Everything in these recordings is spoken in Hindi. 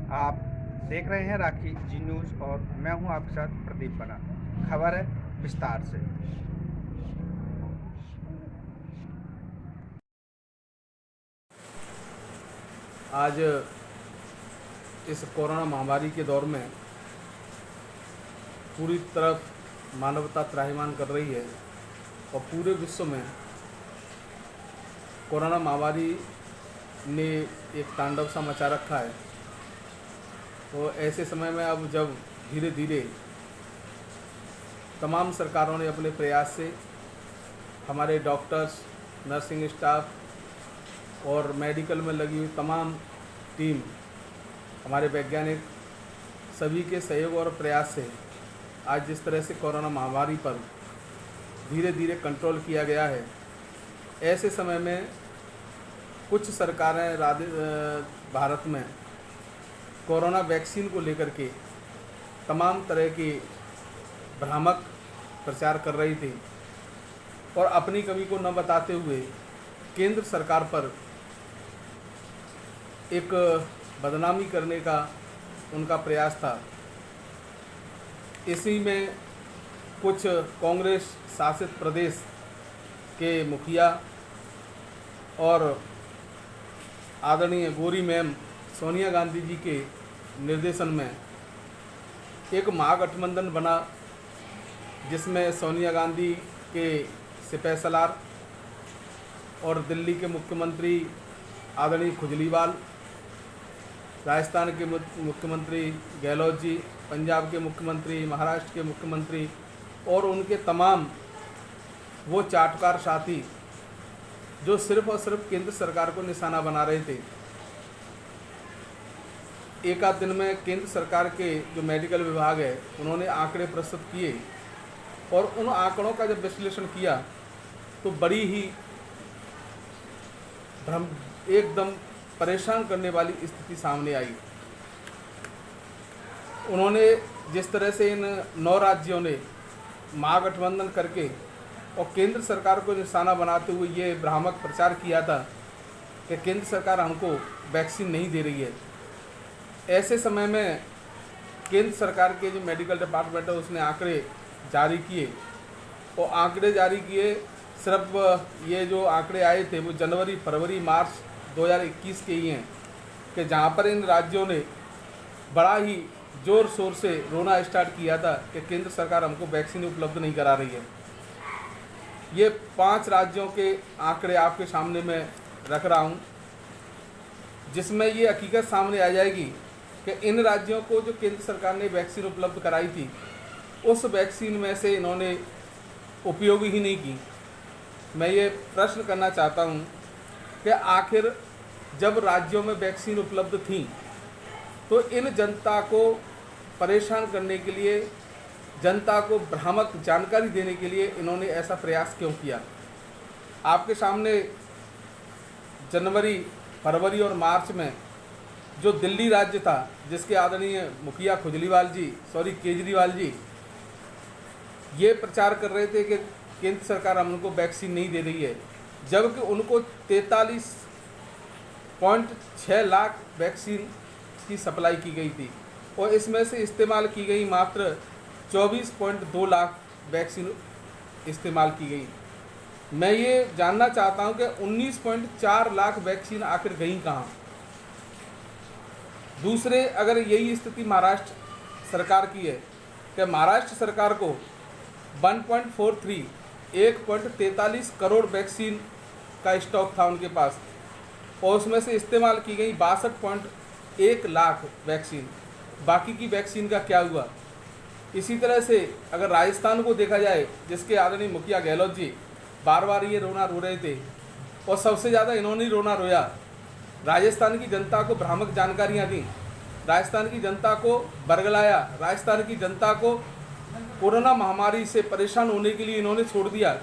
आप देख रहे हैं राखी जी न्यूज़ और मैं हूं आपके साथ प्रदीप बना। खबर है विस्तार से। आज इस कोरोना महामारी के दौर में पूरी तरफ मानवता त्राहिमाम कर रही है और पूरे विश्व में कोरोना महामारी ने एक तांडव सा मचा रखा है। तो ऐसे समय में अब जब धीरे धीरे तमाम सरकारों ने अपने प्रयास से हमारे डॉक्टर्स, नर्सिंग स्टाफ और मेडिकल में लगी हुई तमाम टीम, हमारे वैज्ञानिक सभी के सहयोग और प्रयास से आज जिस तरह से कोरोना महामारी पर धीरे धीरे कंट्रोल किया गया है, ऐसे समय में कुछ सरकारें भारत में कोरोना वैक्सीन को लेकर के तमाम तरह की भ्रामक प्रचार कर रही थी और अपनी कमी को न बताते हुए केंद्र सरकार पर एक बदनामी करने का उनका प्रयास था। इसी में कुछ कांग्रेस शासित प्रदेश के मुखिया और आदरणीय गोरी मैम सोनिया गांधी जी के निर्देशन में एक महागठबंधन बना, जिसमें सोनिया गांधी के सिपहसालार और दिल्ली के मुख्यमंत्री आदरणीय केजरीवाल, राजस्थान के मुख्यमंत्री गहलोत जी, पंजाब के मुख्यमंत्री, महाराष्ट्र के मुख्यमंत्री और उनके तमाम वो चाटुकार साथी जो सिर्फ और सिर्फ केंद्र सरकार को निशाना बना रहे थे। एक आध दिन में केंद्र सरकार के जो मेडिकल विभाग है उन्होंने आंकड़े प्रस्तुत किए और उन आंकड़ों का जब विश्लेषण किया तो बड़ी ही एकदम परेशान करने वाली स्थिति सामने आई। उन्होंने जिस तरह से इन 9 राज्यों ने महागठबंधन करके और केंद्र सरकार को निशाना बनाते हुए ये भ्रामक प्रचार किया था कि केंद्र सरकार हमको वैक्सीन नहीं दे रही है, ऐसे समय में केंद्र सरकार के जो मेडिकल डिपार्टमेंट है उसने आंकड़े जारी किए और आंकड़े जारी किए। सिर्फ ये जो आंकड़े आए थे वो जनवरी, फरवरी, मार्च 2021 के ही हैं कि जहाँ पर इन राज्यों ने बड़ा ही ज़ोर शोर से रोना स्टार्ट किया था कि केंद्र सरकार हमको वैक्सीन उपलब्ध नहीं करा रही है। ये 5 राज्यों के आंकड़े आपके सामने मैं रख रहा हूँ, जिसमें ये हकीकत सामने आ जाएगी कि इन राज्यों को जो केंद्र सरकार ने वैक्सीन उपलब्ध कराई थी उस वैक्सीन में से इन्होंने उपयोग ही नहीं की। मैं ये प्रश्न करना चाहता हूँ कि आखिर जब राज्यों में वैक्सीन उपलब्ध थी तो इन जनता को परेशान करने के लिए, जनता को भ्रामक जानकारी देने के लिए इन्होंने ऐसा प्रयास क्यों किया? आपके सामने जनवरी, फरवरी और मार्च में जो दिल्ली राज्य था जिसके आदरणीय मुखिया केजरीवाल जी ये प्रचार कर रहे थे कि केंद्र सरकार हमको वैक्सीन नहीं दे रही है, जबकि उनको 43.6 लाख वैक्सीन की सप्लाई की गई थी और इसमें से इस्तेमाल की गई मात्र 24.2 लाख वैक्सीन इस्तेमाल की गई। मैं ये जानना चाहता हूं कि 19.4 लाख वैक्सीन आखिर गई कहाँ? दूसरे, अगर यही स्थिति महाराष्ट्र सरकार की है कि महाराष्ट्र सरकार को 1.43 करोड़ वैक्सीन का स्टॉक था उनके पास और उसमें से इस्तेमाल की गई 62.1 लाख वैक्सीन, बाकी की वैक्सीन का क्या हुआ? इसी तरह से अगर राजस्थान को देखा जाए, जिसके आदरणीय मुखिया गहलोत जी बार बार ये रोना रो रहे थे और सबसे ज़्यादा इन्होंने ही रोना रोया। राजस्थान की जनता को भ्रामक जानकारियाँ दी, राजस्थान की जनता को बरगलाया, राजस्थान की जनता को कोरोना महामारी से परेशान होने के लिए इन्होंने छोड़ दिया।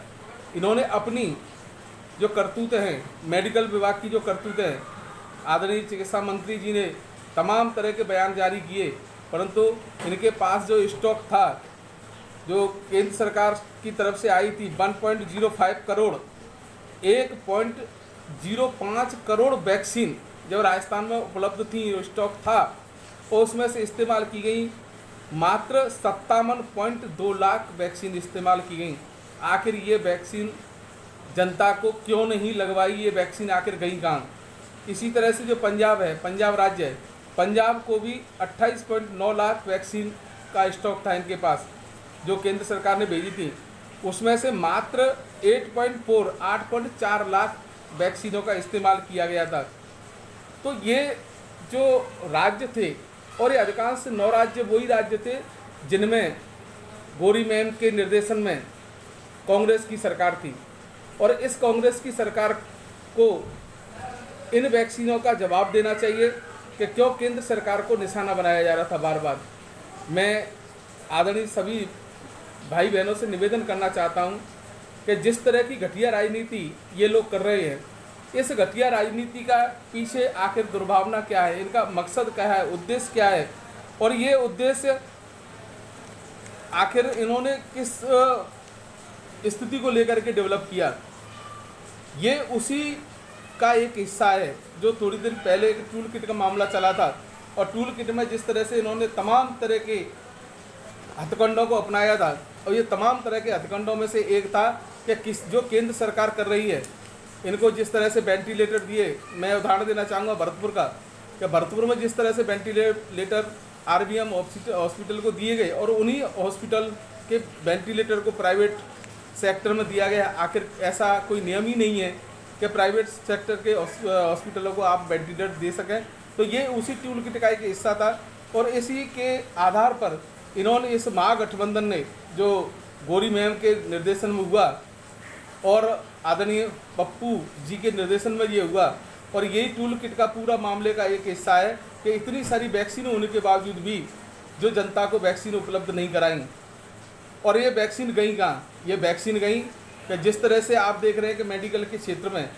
इन्होंने अपनी जो करतूतें हैं, मेडिकल विभाग की जो करतूतें हैं, आदरणीय चिकित्सा मंत्री जी ने तमाम तरह के बयान जारी किए, परंतु इनके पास जो स्टॉक था जो केंद्र सरकार की तरफ से आई थी 1.05 करोड़, 1.05 करोड़ वैक्सीन जब राजस्थान में उपलब्ध थी, स्टॉक था, और उसमें से इस्तेमाल की गई मात्र 57.2 लाख वैक्सीन इस्तेमाल की गई। आखिर ये वैक्सीन जनता को क्यों नहीं लगवाई, ये वैक्सीन आखिर गई कहाँ? इसी तरह से जो पंजाब है, पंजाब राज्य है, पंजाब को भी 28.9 लाख वैक्सीन का स्टॉक था इनके पास, जो केंद्र सरकार ने भेजी थी। उसमें से मात्र 8.4 लाख वैक्सीनों का इस्तेमाल किया गया था। तो ये जो राज्य थे, और ये अधिकांश 9 राज्य वही राज्य थे जिनमें गौरी मैम के निर्देशन में कांग्रेस की सरकार थी। और इस कांग्रेस की सरकार को इन वैक्सीनों का जवाब देना चाहिए कि क्यों केंद्र सरकार को निशाना बनाया जा रहा था बार बार। मैं आदरणीय सभी भाई बहनों से निवेदन करना चाहता हूं कि जिस तरह की घटिया राजनीति ये लोग कर रहे हैं, इस घटिया राजनीति का पीछे आखिर दुर्भावना क्या है, इनका मकसद क्या है, उद्देश्य क्या है, और ये उद्देश्य आखिर इन्होंने किस स्थिति को लेकर के डेवलप किया, ये उसी का एक हिस्सा है। जो थोड़ी देर पहले एक टूल किट का मामला चला था, और टूल किट में जिस तरह से इन्होंने तमाम तरह के हथकंडों को अपनाया था, और ये तमाम तरह के हथकंडों में से एक था कि जो केंद्र सरकार कर रही है, इनको जिस तरह से वेंटिलेटर दिए, मैं उदाहरण देना चाहूँगा भरतपुर का, कि भरतपुर में जिस तरह से वेंटिलेटर आरबीएम हॉस्पिटल को दिए गए, और उन्हीं हॉस्पिटल के वेंटिलेटर को प्राइवेट सेक्टर में दिया गया। आखिर ऐसा कोई नियम ही नहीं है कि प्राइवेट सेक्टर के हॉस्पिटलों को आप वेंटिलेटर दे सकें। तो ये उसी टूल किट का एक हिस्सा था, और इसी के आधार पर इन्होंने इस महागठबंधन ने, जो गौरी मैम के निर्देशन में हुआ और आदरणीय पप्पू जी के निर्देशन में ये हुआ, और यही टूल किट का पूरा मामले का एक हिस्सा है कि इतनी सारी वैक्सीन होने के बावजूद भी जो जनता को वैक्सीन उपलब्ध नहीं कराई। और ये वैक्सीन गई कहाँ? ये वैक्सीन गई कि जिस तरह से आप देख रहे हैं कि मेडिकल के क्षेत्र में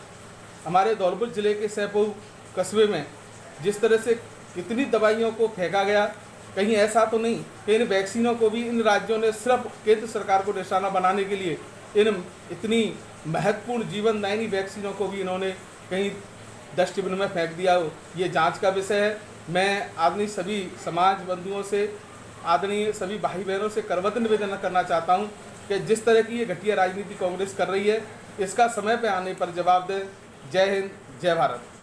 हमारे धौलपुर ज़िले के सैपऊ कस्बे में जिस तरह से कितनी दवाइयों को फेंका गया, कहीं ऐसा तो नहीं कि इन वैक्सीनों को भी इन राज्यों ने सिर्फ केंद्र सरकार को निशाना बनाने के लिए इन इतनी महत्वपूर्ण जीवनदायिनी वैक्सीनों को भी इन्होंने कहीं डस्टबिन में फेंक दिया हो? ये जांच का विषय है। मैं आदरणीय सभी समाज बंधुओं से, आदरणीय सभी भाई बहनों से करवत निवेदन करना चाहता हूं कि जिस तरह की ये घटिया राजनीति कांग्रेस कर रही है, इसका समय पर आने पर जवाब दें। जय हिंद, जय भारत।